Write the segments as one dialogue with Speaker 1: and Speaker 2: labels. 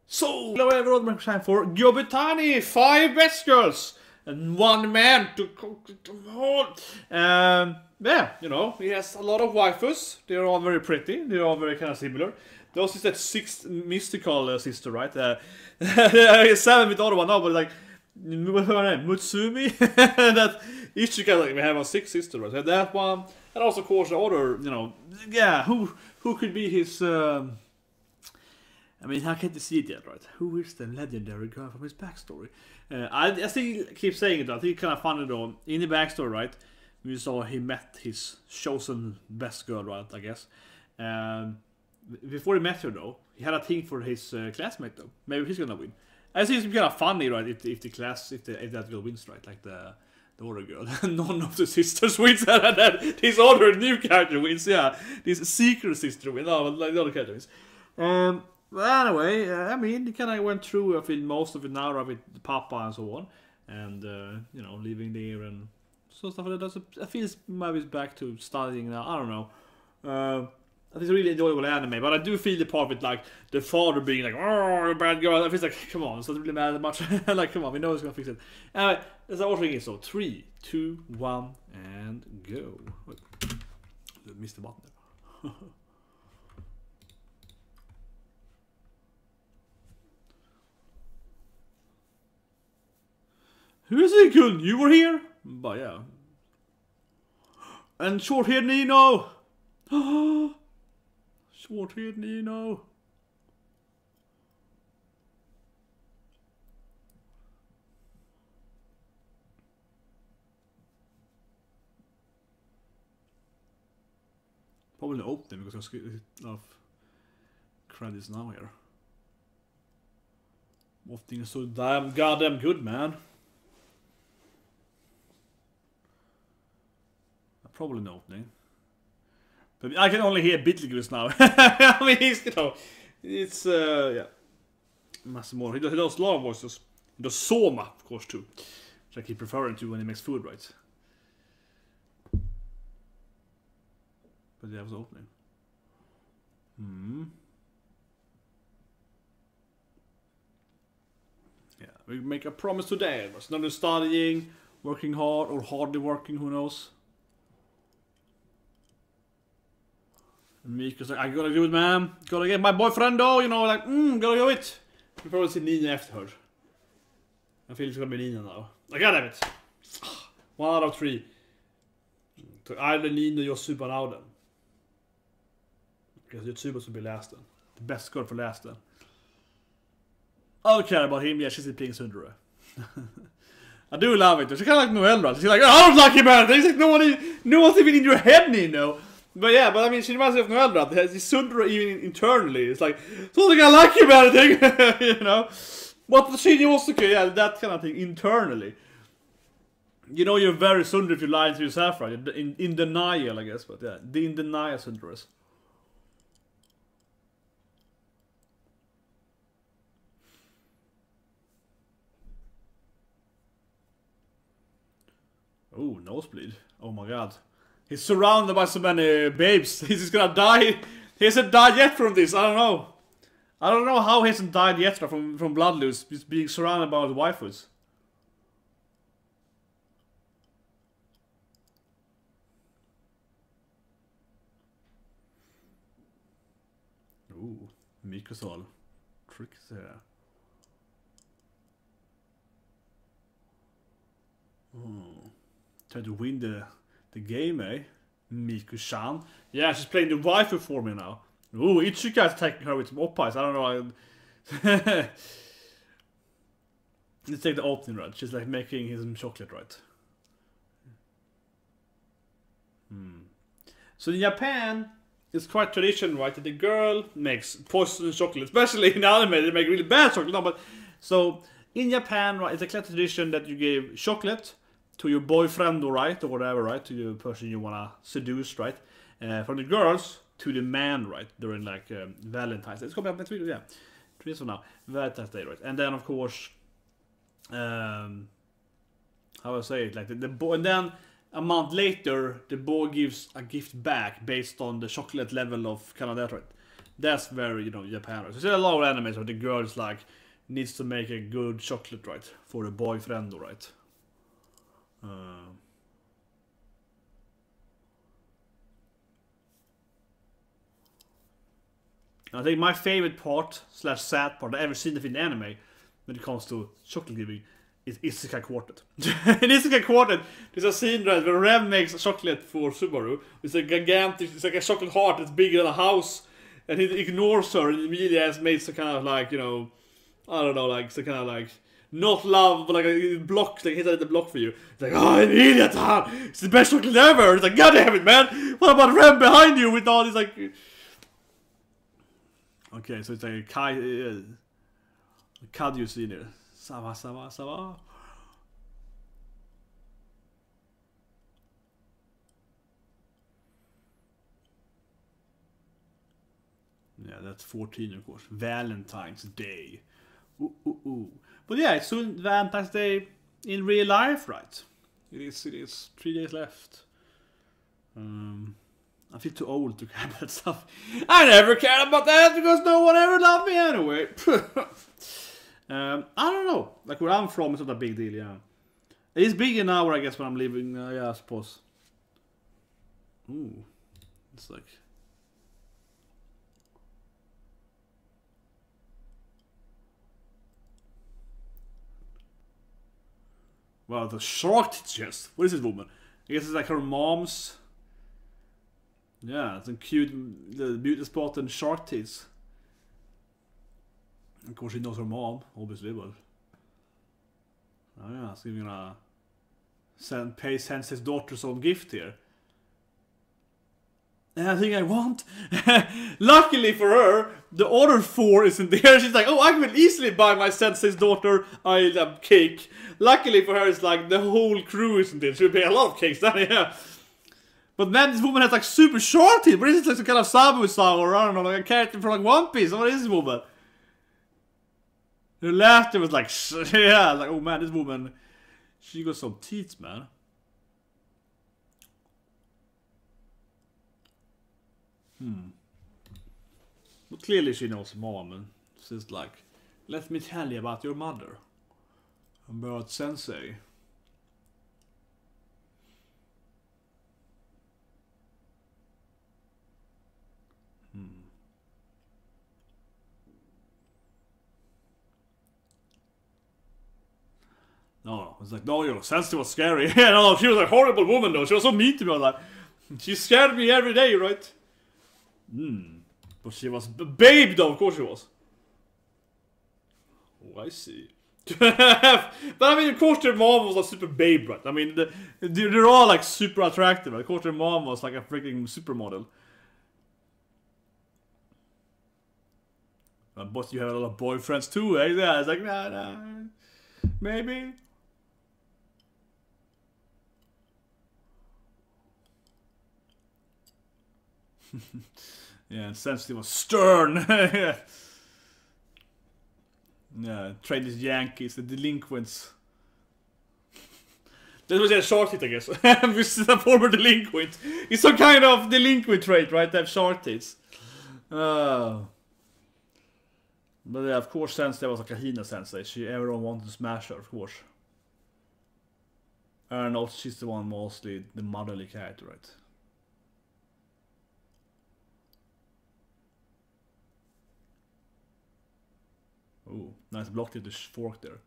Speaker 1: So, hello everyone, it's time for Go-toubun, 5 best girls and 1 man to conquer them all. Yeah, you know, he has a lot of waifus. They're all very pretty. They're all very kind of similar. Those is that 6th mystical sister, right? 7 with the other one now, but like what's her name? Mutsumi. That Ichika, like we have a 6th sister, right? That one, and also of course the other, you know, yeah, who could be his. I mean, I can't see it yet, right? Who is the legendary girl from his backstory? I still keep saying it, though. I think it's kind of funny, though. In the backstory, right? We saw he met his chosen best girl, right? I guess. Before he met her, though, he had a thing for his classmate, though. Maybe he's gonna win. I think it's kind of funny, right? If that girl wins, right? Like the other girl. None of the sisters wins, and then this other new character wins. Yeah, this secret sister wins. No, like the other character wins. Well, anyway, I mean, he kind of went through, I feel, most of it now, right, with Papa and so on, and you know, living there and so stuff like that. I feel maybe he's back to studying now. I don't know. I think it's a really enjoyable anime, but I do feel the part with like the father being like, "Oh, bad girl." I feel like, come on, it's not really matter much. Like, come on, we know it's gonna fix it. Anyway, there's our thing. So 3, 2, 1, and go. Wait, I missed the button there. Who is it, Kun? You were here? But yeah. And short-haired Nino! Short-haired Nino! Probably not open because I've got enough credits now here. Everything is so damn goddamn good, man. Probably no opening. But I can only hear Bitligus now. I mean, he's, you know, it's, yeah. Massimo. He does a lot of voices. He does Soma, of course, too. Which I keep referring to when he makes food, right? But yeah, it was opening. Yeah, we make a promise today. It's not studying, working hard, or hardly working, who knows? Miko's like, I gotta do it, man. Gotta get my boyfriend, though. You know, like, gotta do it. We'll probably see Nina after her. I feel it's gonna be Nina now. I got it. 1 out of 3. To either Nina or Yotsuba now then. Because Yotsuba should be last then. The best girl for last then. I don't care about him. Yeah, she's playing Sundara. I do love it. She's kind of like Noelle, right? She's like, I don't like him, man. It's like no one's even in your head, Nino. But yeah, but I mean, she reminds me of Noelle, right? It's Sundara even internally. It's like, something I like you, man, I think. You know? What the she also could, yeah, that kind of thing, internally. You know, you're very Sundara if you lie to yourself, right? In denial, I guess, but yeah, in denial Sundaras. Oh, nosebleed. Oh my god. He's surrounded by so many babes. He's just gonna die. He hasn't died yet from this. I don't know. I don't know how he hasn't died yet from Bloodloose. Just being surrounded by the waifus. Ooh, Mikosal. Tricks there. Trying to win the game, eh? Miku-chan. Yeah, she's playing the waifu for me now. Ooh, Ichika is taking her with some oppies. I don't know. Let's take the opening, right? She's like making him chocolate, right? So in Japan, it's quite tradition, right? That the girl makes poisonous chocolate. Especially in anime, they make really bad chocolate. No, but so in Japan, right, it's a clear tradition that you give chocolate to your boyfriend, or right, or whatever, right, to the person you wanna seduce, right? From the girls to the man, right, during like Valentine's Day. It's coming up next week, yeah. 3 days from now, Valentine's Day, right? And then of course, how I say it, like the boy, and then a month later, the boy gives a gift back based on the chocolate level of kind of that, right? That's very, you know, Japan. Right? So there's a lot of animes where the girl is like needs to make a good chocolate, right, for a boyfriend, right? I think my favorite part / sad part I've ever seen of an anime when it comes to chocolate giving is Isekai Quartet. In Isekai Quartet, there's a scene right where Rem makes chocolate for Subaru. It's a gigantic, it's like a chocolate heart that's bigger than a house, and he ignores her and immediately has made some kind of like, you know, I don't know, like some kind of like not love, but like a block, like hit at the block for you. It's like, oh, an idiot, huh? It's the best chocolate ever. It's like, god damn it, man. What about Rem behind you with all these like? Okay, so it's like a Kadu scene here. Sava. Yeah, that's 14, of course. Valentine's Day. Ooh. But yeah, it's soon Valentine's Day in real life, right? It is 3 days left. I feel too old to care about stuff. I never cared about that because no one ever loved me anyway. I don't know. Like where I'm from, it's not a big deal, yeah. It's bigger now, I guess, when I'm leaving. Yeah, I suppose. Ooh. It's like... Wow, the shark chest. What is this woman? I guess it's like her mom's... Yeah, it's a cute the beauty spot and shark teeth. Of course she knows her mom, obviously, but... Oh yeah, so we're gonna pay Sensei's daughter some gift here. Anything I want? Luckily for her, the other 4 isn't there. She's like, oh, I can easily buy my Sensei's daughter a cake. Luckily for her, it's like the whole crew isn't there. She'll pay a lot of cakes, yeah. But then this woman has like super short teeth. What is this, like some kind of Sabu-san or I don't know, like a character from like One Piece? What is this woman? Her laughter was like, yeah, like, oh man, this woman, she got some teeth, man. But clearly she knows mom, and she's like, let me tell you about your mother. About Sensei. No, it's like, no, you know, Sensei was scary. Yeah, no, she was a horrible woman though. She was so mean to me. Like, she scared me every day, right? But she was a babe though, of course she was. Oh, I see. But I mean, of course their mom was a super babe, right? I mean, they're all like super attractive. Right? Of course their mom was like a freaking supermodel. But you have a lot of boyfriends too, eh? Yeah, it's like, nah, maybe. Yeah, and Sensei was stern. Yeah, traders Yankees, the delinquents. That was a short hit, I guess. This is a former delinquent. It's some kind of delinquent trait, right? To have short hits. But yeah, of course, Sensei was like a Hina Sensei. Everyone wanted to smash her, of course. And also, she's the one mostly the motherly character, right? Oh, nice block to the fork there.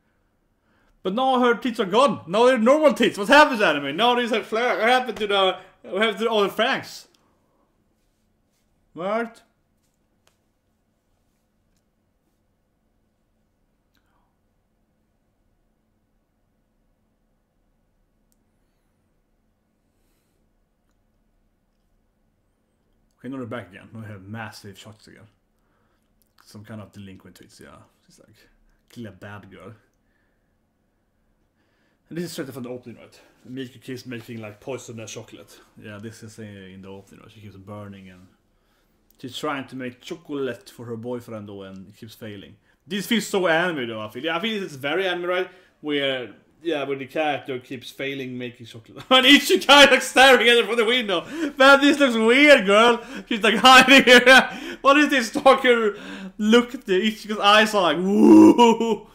Speaker 1: But now her tits are gone. Now they're normal tits. What happened to anime? Now these are flare. What happened to the? What happened to all the fangs? What? Okay, now they're back again. Now we have massive shots again. Some kind of delinquent tweets, yeah. She's like, kill a bad girl. And this is straight from the opening, right? Miku keeps making like poisonous chocolate. Yeah, this is in the opening, right? She keeps burning and she's trying to make chocolate for her boyfriend though, and it keeps failing. This feels so anime though, I feel. Yeah, I feel it's very anime, right? Where the character keeps failing making chocolate. And each guy like staring at her from the window. Man, this looks weird, girl. She's like hiding here. What is this stalker? Look at the Ichigo's eyes are like, woo!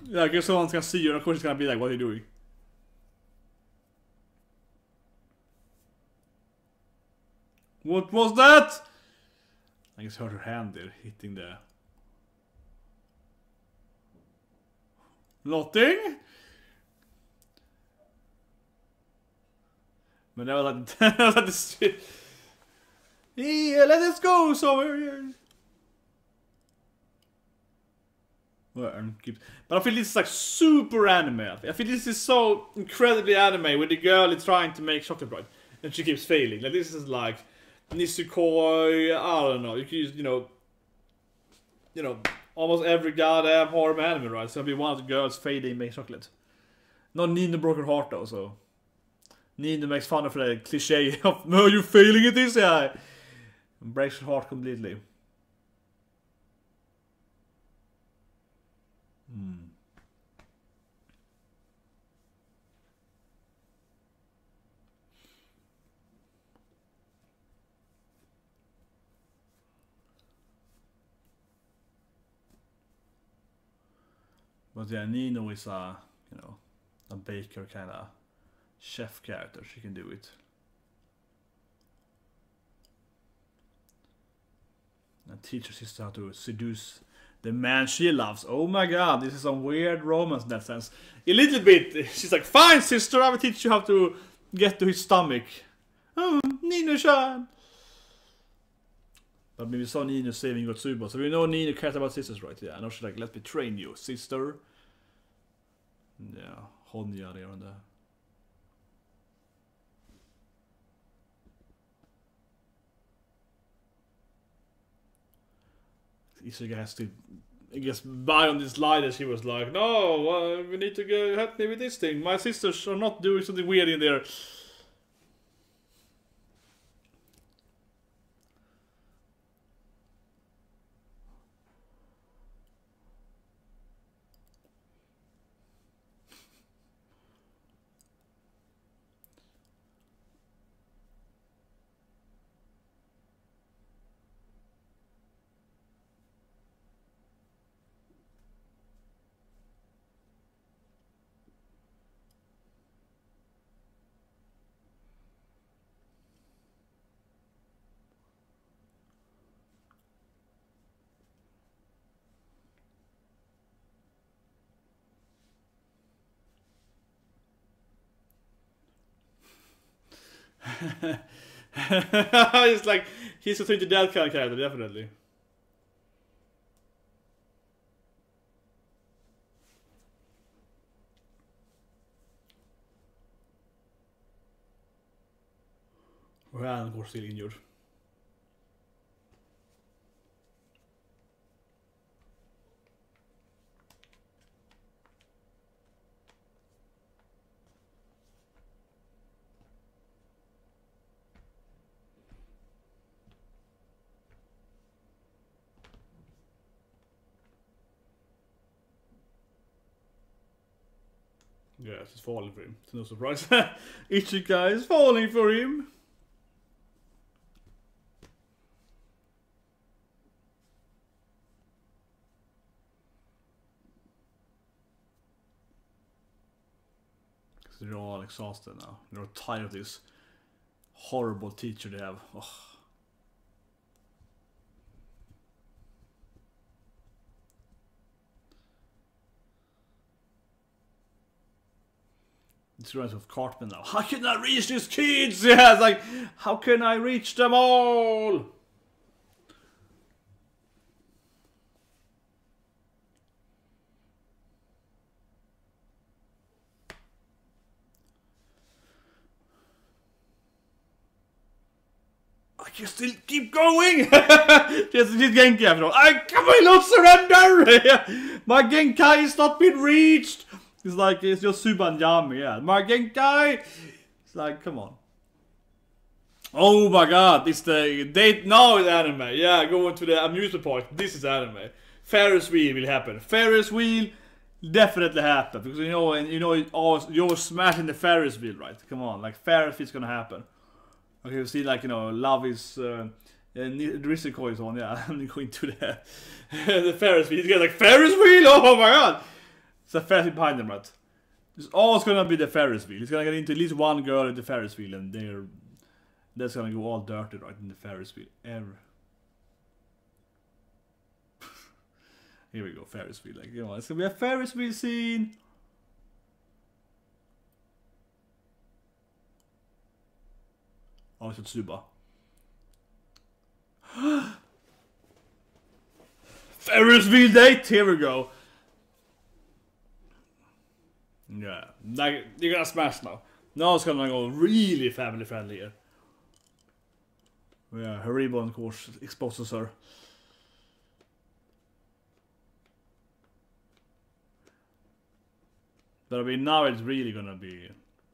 Speaker 1: Yeah, I guess someone's gonna see you, and of course it's gonna be like, what are you doing? What was that? I just heard her hand there hitting the... Nothing? But that was like this... Yeah, let us go somewhere. But I feel this is like super anime. I feel this is so incredibly anime when the girl is trying to make chocolate bread and she keeps failing. Like this is like Nisukoi, I don't know. You know, almost every goddamn horror anime, right? It's gonna be one of the girls failing make chocolate. Not Nina broke her heart though, so Nina makes fun of the cliche of no, you're failing at this, yeah. And breaks her heart completely. But yeah, Nino is a, you know, a baker kind of chef character. She can do it. And teach her sister how to seduce the man she loves. Oh my god, this is some weird romance in that sense. A little bit. She's like, fine sister, I will teach you how to get to his stomach. Oh, Nino-chan. But we saw Nino saving Go-toubun, so we know Nino cares about sisters, right? Yeah, I know she's like, let me train you, sister. Yeah, Honya there on the... Ichigo has to, I guess, buy on this lie that she was like, no, we need to go help me with this thing. My sisters are not doing something weird in there. It's like, he's a 20 dead kind of character, definitely. Well, of course, still injured. Yes, it's falling for him. It's no surprise. Ichigo is falling for him. They're all exhausted now. They're tired of this horrible teacher they have. Ugh. It's reminds me of Cartman now. How can I reach these kids? Yeah, it's like, how can I reach them all? I can still keep going. Just Genki after all. I will not surrender. My Genkai is not been reached. It's like, it's just Subanyami, yeah. My Genkai. It's like, come on. Oh my god, it's the date now is anime. Yeah, going to the amusement park. This is anime. Ferris wheel will happen. Ferris wheel definitely happen because you know you're smashing the Ferris wheel, right? Come on, like Ferris wheel's gonna happen. Okay, you see, like, you know, love is And the Rizzy is on, yeah. I'm going to the Ferris wheel. He's getting like, Ferris wheel? Oh my god! It's a Ferris wheel behind them, right? It's always gonna be the Ferris wheel. He's gonna get into at least one girl in the Ferris wheel, and that's gonna go all dirty, right, in the Ferris wheel. Ever. Here we go, Ferris wheel. Like, you know, it's gonna be a Ferris wheel scene. Oh, it's Tsuba. Ferris wheel date. Here we go. Yeah, like, you're gonna smash now. Now it's gonna go really family friendly here. Yeah, her ribbon, of course, exposes her. But I mean, now it's really gonna be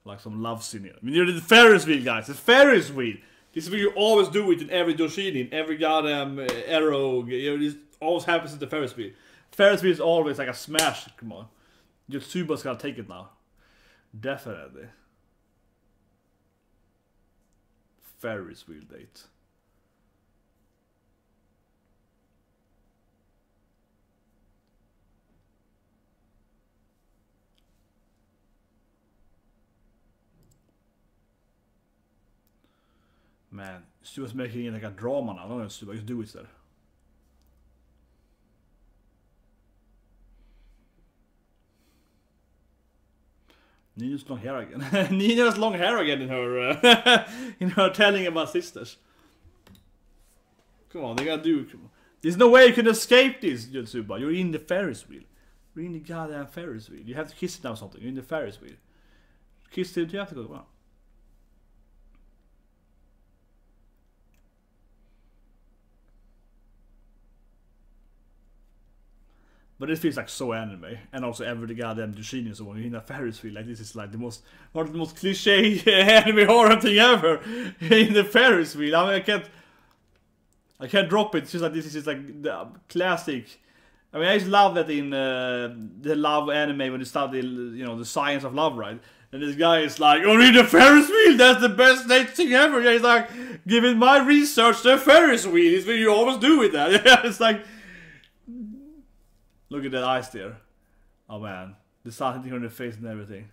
Speaker 1: like some love scene here. I mean, you're the Ferris wheel, guys. The Ferris wheel. This is what you always do it in every Doshini, in every goddamn arrow. You know, this always happens in the Ferris wheel. Ferris wheel is always like a smash. Come on. Yotsuba's gotta take it now. Definitely. Ferris wheel date. Man, Stuart's making it like a drama now. I don't know, Stuart, just do it there. Nina's long hair again. Nina's long hair again in her telling about sisters. Come on, they gotta do. Come on. There's no way you can escape this, Yotsuba. You're in the Ferris wheel. You're in the goddamn Ferris wheel. You have to kiss it now or something. You're in the Ferris wheel. Kiss it, you have to go. Wow. But it feels like so anime, and also every goddamn Dushini and so on in a Ferris wheel. Like, this is like the most cliche anime horror thing ever in the Ferris wheel. I mean, I can't drop it. It's just like this is just like the classic. I mean, I just love that in the love anime when you study, you know, the science of love, right? And this guy is like, "Oh, in the Ferris wheel, that's the best date thing ever." Yeah, he's like, "Given my research, the Ferris wheel is what you always do with that." Yeah, it's like. Look at that eyes there. Oh man. The sun hitting her in the face and everything.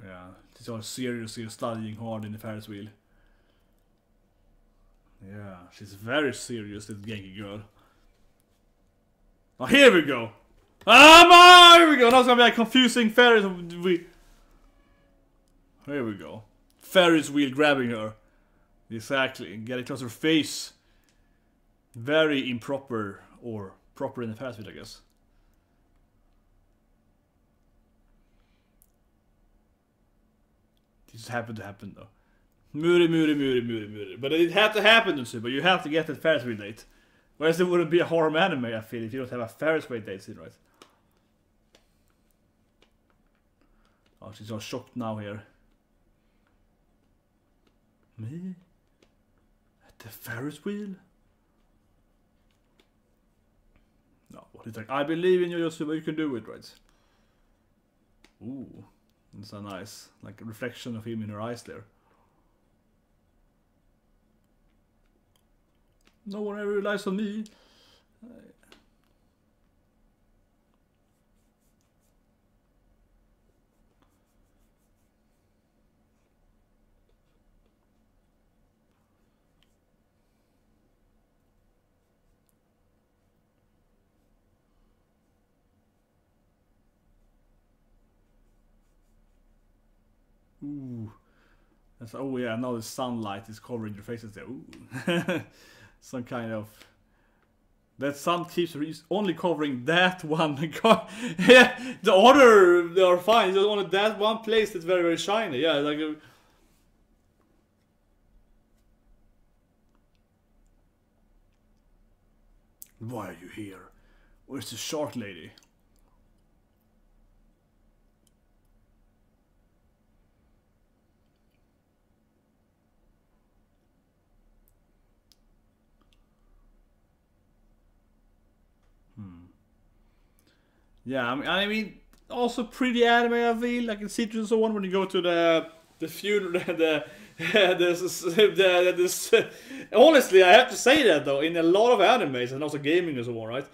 Speaker 1: Yeah. She's all seriously studying hard in the Ferris wheel. Yeah. She's very serious, this Genki girl. Oh, here we go. Here we go. Now it's gonna be a confusing Ferris wheel. Here we go. Ferris wheel grabbing her. Exactly. Getting close to her face. Very improper. Or proper in the Ferris wheel, I guess. This just happened to happen though. Muri. But it had to happen, but you have to get that Ferris wheel date. Whereas there wouldn't be a horror anime, I feel, if you don't have a Ferris wheel date scene, right? Oh, she's all shocked now here. Me? At the Ferris wheel? No, what is like, I believe in you, Yosuba, you can do it, right? Ooh, it's a nice, like, reflection of him in her eyes there. No one ever relies on me. Ooh. That's, oh yeah, now the sunlight is covering your faces there. Ooh. Some kind of... That sun keeps only covering that one. Yeah, the other, they are fine. It's only that one place that's very, very shiny. Yeah, like... Why are you here? Where's the short lady? Yeah, I mean, also pretty anime, I feel, like in Citrus and so on, when you go to the funeral, honestly, I have to say that though, in a lot of animes and also gaming and so on, right?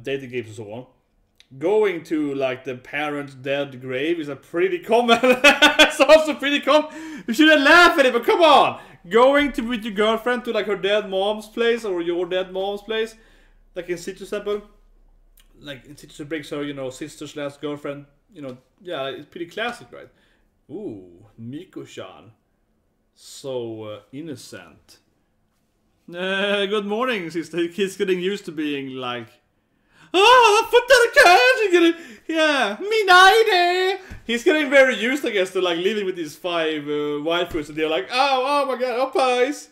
Speaker 1: Dating games and so on, going to like the parents' dead grave is a pretty common. It's also pretty common. You shouldn't laugh at it, but come on, going to with your girlfriend to like her dead mom's place or your dead mom's place, like in Citrus Temple. Like in Citrus breaks her, you know, sister/slash girlfriend, you know, yeah, it's pretty classic, right? Ooh, Miko-chan. So innocent. Good morning, sister. He's getting used to being like, oh, put that cat. Yeah, me neither. He's getting very used, I guess, to like living with these 5 waifus, and they're like, oh my god, pies.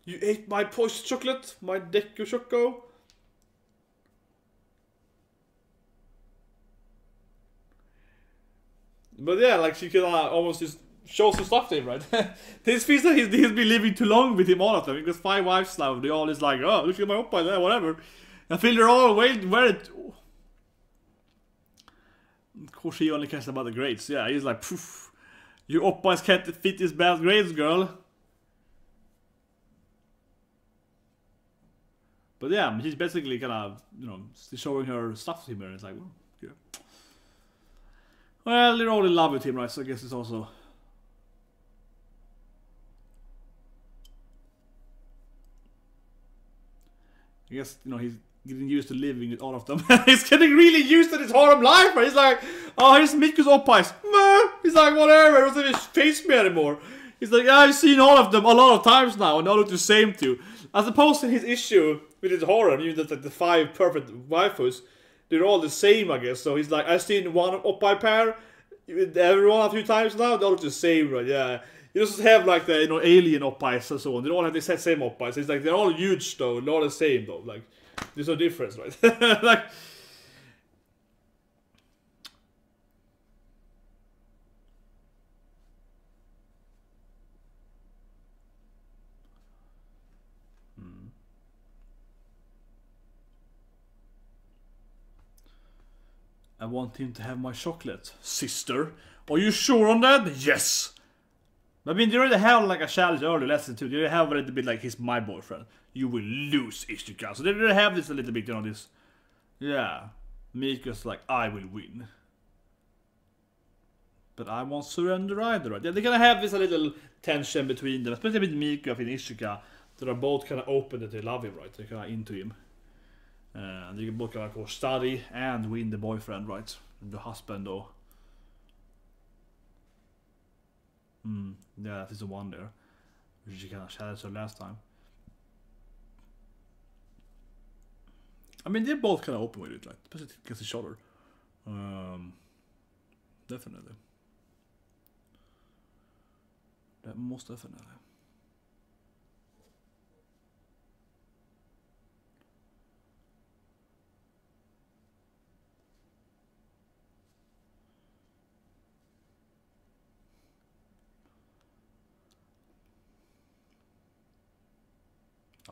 Speaker 1: You ate my poised chocolate, my Deku Choco. But yeah, like she can almost just show some stuff to him, right? This feels like he's been living too long with him, all of them. Because 5 wives now, they all is like, oh, look at my oppa there, whatever. I feel they're all worried. Of course, he only cares about the grades. Yeah, he's like, poof, your oppas can't fit his bad grades, girl. But yeah, he's basically kind of, you know, showing her stuff to him, and it's like, well, yeah. Well, they're all in love with him, right? So I guess it's also... I guess, you know, he's getting used to living with all of them. He's getting really used to this Harlem life, right? He's like, oh, here's Miku's oppies. He's like, whatever, it doesn't even face me anymore. He's like, yeah, I've seen all of them a lot of times now, and they all look the same too. As opposed to his issue with his harem, even that like the 5 perfect waifus, they're all the same, I guess. So he's like, I've seen one oppai pair, everyone a few times now, they all look the same, right? Yeah. You just have like the, you know, alien oppais and so on. They all have the same oppais. It's like they're all huge though, they're all the same though. Like there's no difference, right? Like I want him to have my chocolate, sister. Are you sure on that? Yes. I mean, they already have like a challenge earlier, lesson 2. They have a little bit like, he's my boyfriend. You will lose, Ishika. So they already have this a little bit, you know, this. Yeah. Miko's like, I will win. But I won't surrender either, right? Yeah, they're gonna have this a little tension between them, especially with Miko and Ishika. That are both kind of open that they love him, right? They're kind of into him. And they can both kind of go study and win the boyfriend, right? The husband, though. Yeah, that is the one there. Which she kind of challenged her last time. I mean, they're both kind of open with it, right? Especially against each other. Definitely. That most definitely.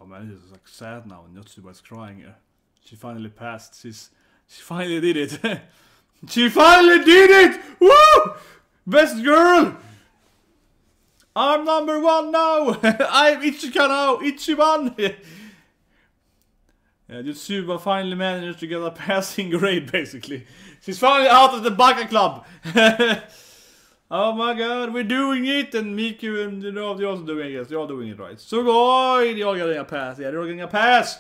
Speaker 1: Oh man, this is like sad now, and Yotsuba's crying here. She finally passed. She finally did it. She finally did it! Woo! Best girl! I'm number 1 now! I'm Ichika now! Ichiban! Yeah, Yotsuba finally managed to get a passing grade, basically. She's finally out of the Baka Club! Oh my god, we're doing it! And Miku and, you know, they're also doing it. They're all doing it right. Sugoi! They're all getting a pass. Yeah, they're all getting a pass!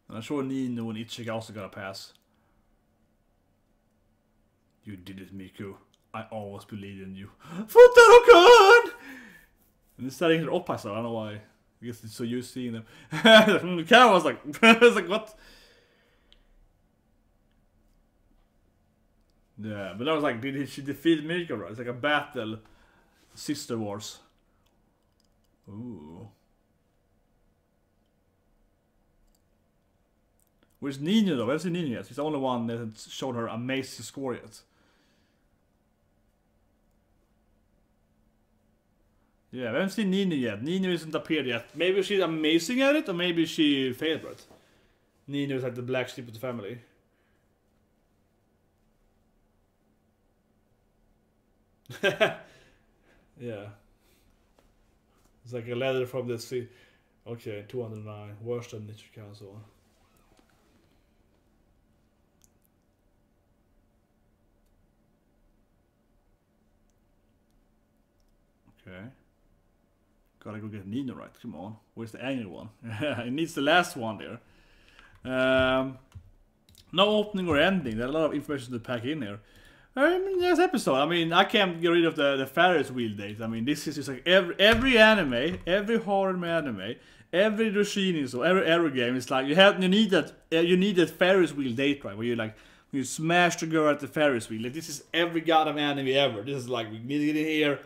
Speaker 1: And I'm sure Nino and Ichika also got a pass. You did it, Miku. I always believed in you. Futaro-kun! And they're setting their oppas, I don't know why. I guess it's so used to seeing them. The camera was like, I was like, what? Yeah, but I was like, did she defeat Miku, right? It's like a battle. Sister Wars. Ooh. Where's Nino though? Where's Nino yet? He's the only one that showed her amazing score yet. Yeah, we haven't seen Nino yet. Nino isn't appeared yet. Maybe she's amazing at it, or maybe she failed at it. Nino is like the black sheep of the family. Yeah. It's like a letter from the sea. Okay, 209. Worse than Nichika and so on. Okay. Gotta go get Nino right. Come on. Where's the angry one? It needs the last one there. No opening or ending. There's a lot of information to pack in here. This episode, I mean, I can't get rid of the Ferris wheel date. I mean, this is just like every anime, every horror anime, every Roshini, so every Arrow game, it's like you need that Ferris wheel date, right? Where you smash the girl at the Ferris wheel. Like, this is every goddamn anime ever. This is like, we need to get in here,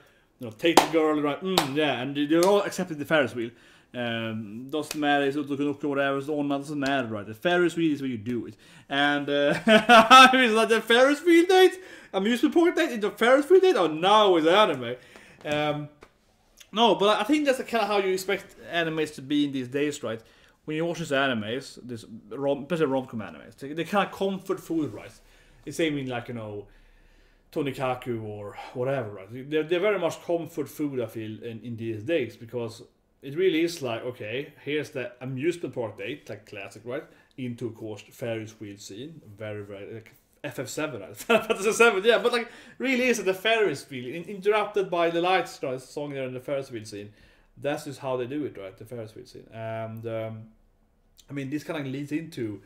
Speaker 1: take the girl, right? Yeah, and they're all accepting the Ferris wheel. Doesn't matter, it's or whatever, it's all doesn't matter, right? The Ferris wheel is where you do it. And it's like the Ferris wheel date, amusement park date, the Ferris wheel date, now it's anime. No, but I think that's kind of how you expect animes to be in these days, right? When you watch these animes, especially romcom animes, they're kind of comfort food, right? It's aiming like, Tonikaku or whatever, right? They're very much comfort food, I feel, in these days, because it really is like, okay, here's the amusement park date, like classic, right? Into, of course, Ferris wheel scene. Very, very, like FF7, right? FF7, yeah, but like, really is the Ferris wheel, interrupted by the lights, right? Song there in the Ferris wheel scene. That's just how they do it, right? The Ferris wheel scene. And, I mean, this kind of leads into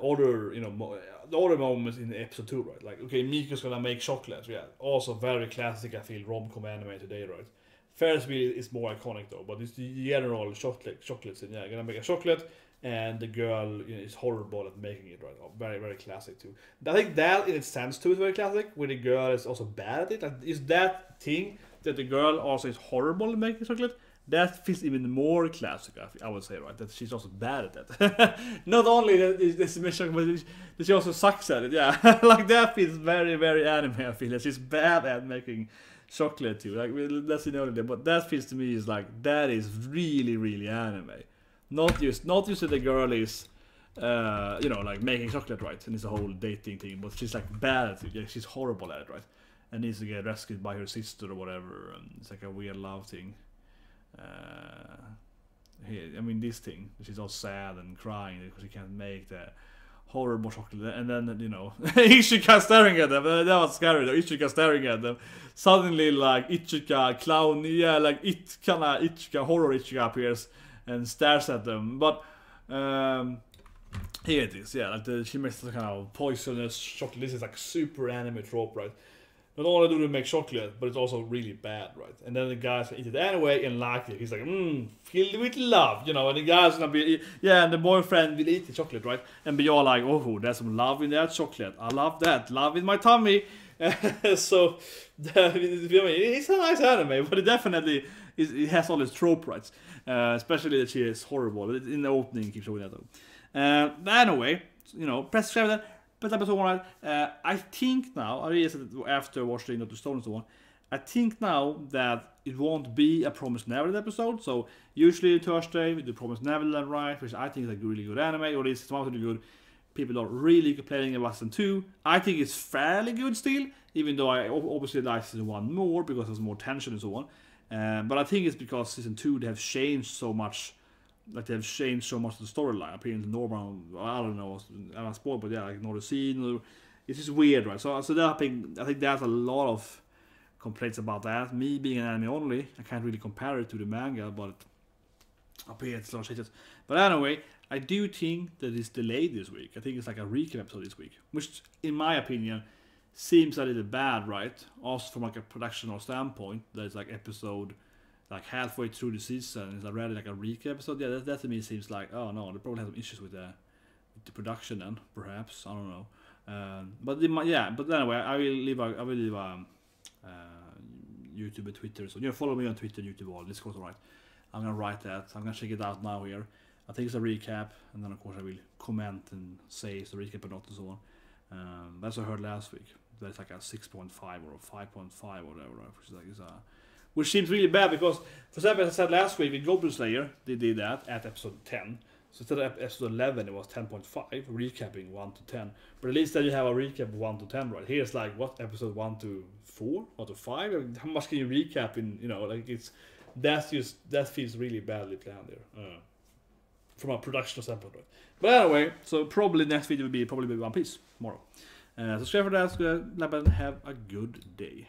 Speaker 1: other, the other moments in episode 2, right? Like, okay, Miko's gonna make chocolate, yeah. Also very classic, I feel, rom-com anime today, right? Ferris wheel is more iconic though, but it's the general chocolates, and yeah, gonna make a chocolate, and the girl is horrible at making it, right? Very, very classic too. I think that in its sense too is very classic, where the girl is also bad at it. Like, is that thing that the girl also is horrible at making chocolate? That feels even more classic, I would say, right? That she's also bad at that. Not only this mission, but she also sucks at it, yeah. Like, that feels very, very anime, I feel. That she's bad at making chocolate too, like, that's but that feels to me is like, that is really, really anime. Not just that the girl is like making chocolate, right, and it's a whole dating thing, but she's like bad at it. Yeah, she's horrible at it, right, and needs to get rescued by her sister or whatever, and it's like a weird love thing. I mean, this thing, she's all sad and crying because she can't make the horrible chocolate, and then Ichika staring at them. That was scary though. Ichika staring at them. Suddenly, like, Ichika clown, yeah, like Ichika horror Ichika appears and stares at them. But here it is, yeah. Like she makes some kind of poisonous chocolate. This is like super anime trope, right? Not only do they make chocolate, but it's also really bad, right? And then the guys eat it anyway and like it. He's like, filled with love, and the guy's gonna be, yeah, and the boyfriend will eat the chocolate, right? And be all like, oh, there's some love in that chocolate. I love that. Love in my tummy. So, it's a nice anime, but it definitely it has all its trope, right? Especially that she is horrible. In the opening, keep showing that though. But anyway, press subscribe that. But episode 1, I think now, I realized after watching Not the Stone and so on, I think now that it won't be a Promised Neverland episode. So usually Thursday we do Promised Neverland, right, which I think is a really good anime, or at least it's really good. People are really complaining about season 2. I think it's fairly good still, even though I obviously like season 1 more because there's more tension and so on. But I think it's because season 2 they have changed so much. Like, they've changed so much of the storyline. Apparently, normal, I don't know, I'm not spoiled, but yeah, like another scene. It's just weird, right? So that, I think there's a lot of complaints about that. Me being an anime only, I can't really compare it to the manga, but apparently it's a lot of changes. But anyway, I do think that it's delayed this week. I think it's like a recap episode this week, which, in my opinion, seems a little bad, right? Also from like a productional standpoint, there's like episode. Like halfway through the season, is already like a recap episode. Yeah, that to me seems like, oh no, they probably have some issues with the production then, perhaps, I don't know. But anyway, I will leave YouTube and Twitter. So follow me on Twitter, YouTube, all Discord, alright. I'm gonna write that. I'm gonna check it out now here. I think it's a recap, and then of course I will comment and say it's a recap or not and so on. That's what I heard last week. That's like a 6.5 or a 5.5 or whatever, right? Which is like Which seems really bad because, for example, as I said last week with Goblin Slayer, they did that at episode 10. So instead of episode 11, it was 10.5, recapping 1 to 10. But at least then you have a recap of 1 to 10, right? Here's like, what, episode 1 to 4? Or to 5? I mean, how much can you recap in, you know, like it's, that feels really badly planned there. From a production standpoint, right? But anyway, so probably next video will be probably One Piece tomorrow. Subscribe for that, have a good day.